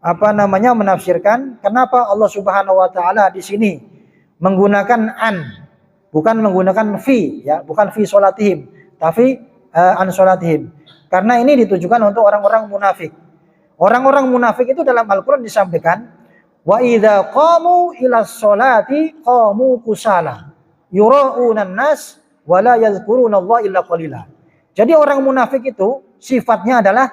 menafsirkan kenapa Allah Subhanahu wa taala di sini menggunakan an, bukan menggunakan fi, ya, bukan fi sholatihim, tapi an sholatihim. Karena ini ditujukan untuk orang-orang munafik. Orang-orang munafik itu dalam Al-Qur'an disampaikan, wa idza qamu ila sholati qamu kusala yura'unan nas wa la yadhkurunallaha illa qalila. Jadi orang munafik itu sifatnya adalah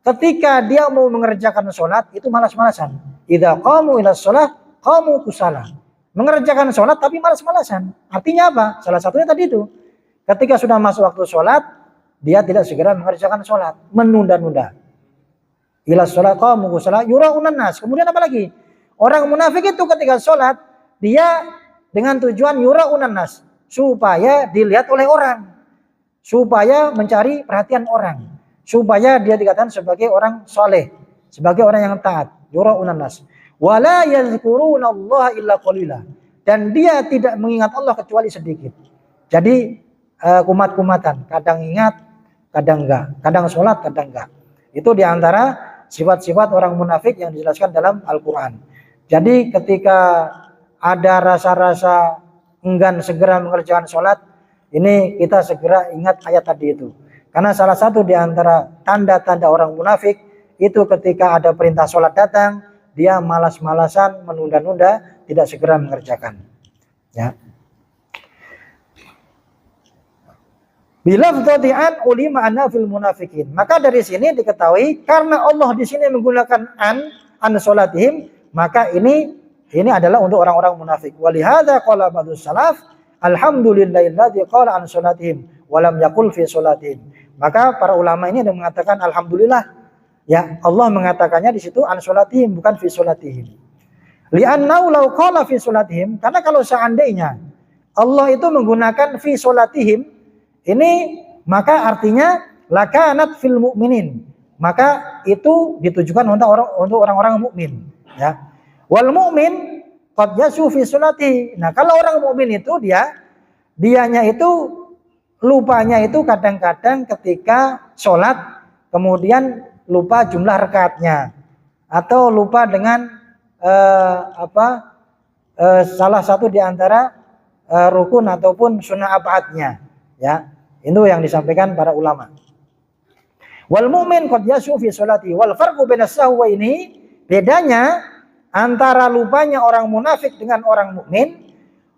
ketika dia mau mengerjakan sholat itu malas-malasan. Idza qamu ila sholat qamu kusala. Mengerjakan sholat tapi malas-malasan. Artinya apa? Salah satunya tadi itu. Ketika sudah masuk waktu sholat, dia tidak segera mengerjakan sholat, menunda-nunda. Ila sholat qamu kusala yura'unan nas. Kemudian apa lagi? Orang munafik itu ketika sholat, dia dengan tujuan yura'unan nas, supaya dilihat oleh orang, supaya mencari perhatian orang, supaya dia dikatakan sebagai orang soleh, sebagai orang yang taat. Yura'unan nas. Wala yadhkurunallaha illa qalila. Dan dia tidak mengingat Allah kecuali sedikit. Jadi kumat-kumatan, kadang ingat, kadang enggak, kadang sholat, kadang enggak. Itu diantara sifat-sifat orang munafik yang dijelaskan dalam Al-Quran. Jadi ketika ada rasa-rasa enggan segera mengerjakan sholat, ini kita segera ingat ayat tadi itu. Karena salah satu diantara tanda-tanda orang munafik itu ketika ada perintah sholat datang, dia malas-malasan, menunda-nunda, tidak segera mengerjakan. Ya. Bila fadhi'an ulima anna fil munafikin. Maka dari sini diketahui karena Allah di sini menggunakan an sholatihim, maka ini adalah untuk orang-orang munafik. Walihada qala ba'dus salaf, alhamdulillahilladzi qala an sholatihim wa lam yaqul fi sholatihim. Maka para ulama ini ada mengatakan alhamdulillah, ya, Allah mengatakannya di situ an sholatihim bukan fi sholatihim. Li'annahu law qala fi sholatihim, karena kalau seandainya Allah itu menggunakan fi sholatihim ini, maka artinya lakanat fil mu'minin. Maka itu ditujukan untuk orang-orang mukmin, ya. Wal mu'min qad yasu fi sholati. Nah, kalau orang mukmin itu dianya itu lupanya itu kadang-kadang ketika sholat kemudian lupa jumlah rakaatnya atau lupa dengan salah satu di antara rukun ataupun sunnah abadnya, ya. Itu yang disampaikan para ulama. Wal mu'min qad yasu fi sholati wal farqu bainas sahwa ini bedanya antara lupanya orang munafik dengan orang mukmin.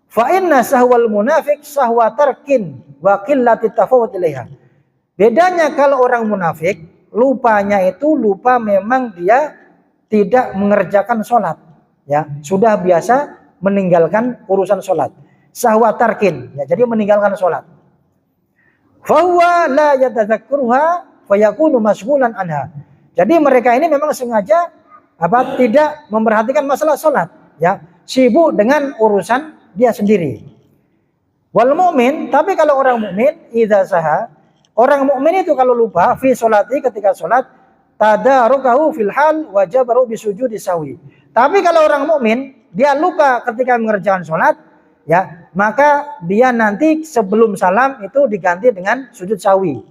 Fa inna sahwal munafik sahwa tarkin wa qillati tafawut ilaiha. Bedanya kalau orang munafik lupanya itu lupa memang dia tidak mengerjakan sholat, ya, sudah biasa meninggalkan urusan sholat. Sahwa tarkin, ya, jadi meninggalkan sholat. Fahuwa la yatadzakkuruha fayakunu mashghulan anha. Jadi mereka ini memang sengaja tidak memperhatikan masalah sholat, ya, sibuk dengan urusan dia sendiri. Wal mu'min, tapi kalau orang mukmin idza saha, orang mukmin itu kalau lupa fi sholati ketika sholat, tadarukahu fil hal wa jabaru bisujudi sahwi. Tapi kalau orang mukmin dia lupa ketika mengerjakan sholat, ya, maka dia nanti sebelum salam itu diganti dengan sujud sahwi.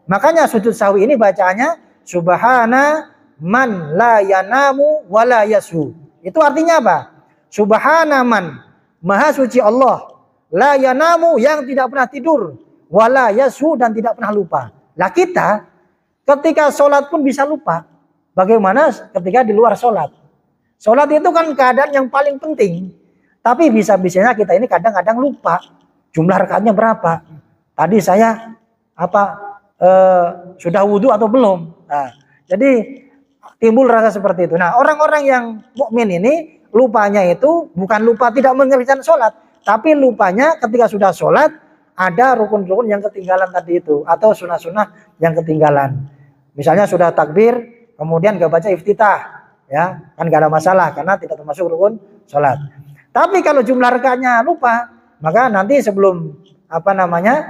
Makanya sujud sahwi ini bacaannya subhana man la yanamu wa la yasu. Itu artinya apa? Subhana man, maha suci Allah, la yanamu, yang tidak pernah tidur, wa la yasu, dan tidak pernah lupa. Lah kita ketika sholat pun bisa lupa. Bagaimana ketika di luar sholat? Sholat itu kan keadaan yang paling penting. Tapi bisa-bisanya kita ini kadang-kadang lupa jumlah rakaatnya berapa. Tadi saya sudah wudhu atau belum. Nah, jadi timbul rasa seperti itu. Nah, orang-orang yang mukmin ini lupanya itu bukan lupa tidak mengerjakan sholat, tapi lupanya ketika sudah sholat ada rukun-rukun yang ketinggalan tadi itu atau sunnah-sunnah yang ketinggalan. Misalnya sudah takbir kemudian gak baca iftitah, ya kan gak ada masalah karena tidak termasuk rukun sholat. Tapi kalau jumlah rakaatnya lupa, maka nanti sebelum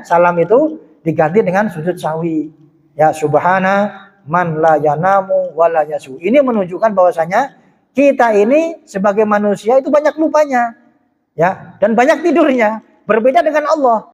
salam itu diganti dengan sujud sahwi. Ya, subhana man la yanamu wa la yasu. Ini menunjukkan bahwasanya kita ini sebagai manusia itu banyak lupanya, ya, dan banyak tidurnya. Berbeda dengan Allah.